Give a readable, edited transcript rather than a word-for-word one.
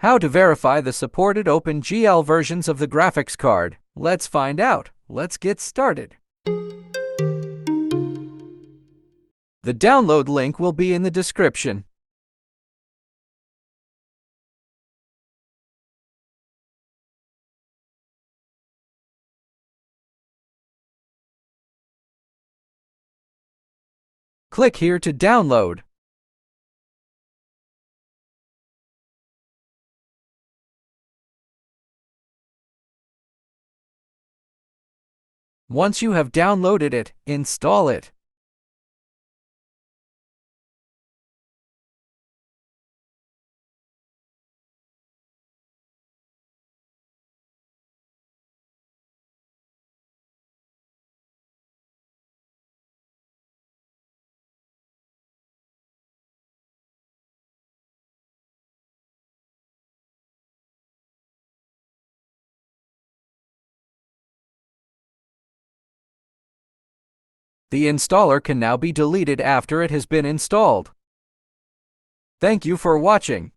How to verify the supported OpenGL versions of the graphics card? Let's find out. Let's get started. The download link will be in the description. Click here to download. Once you have downloaded it, install it. The installer can now be deleted after it has been installed. Thank you for watching.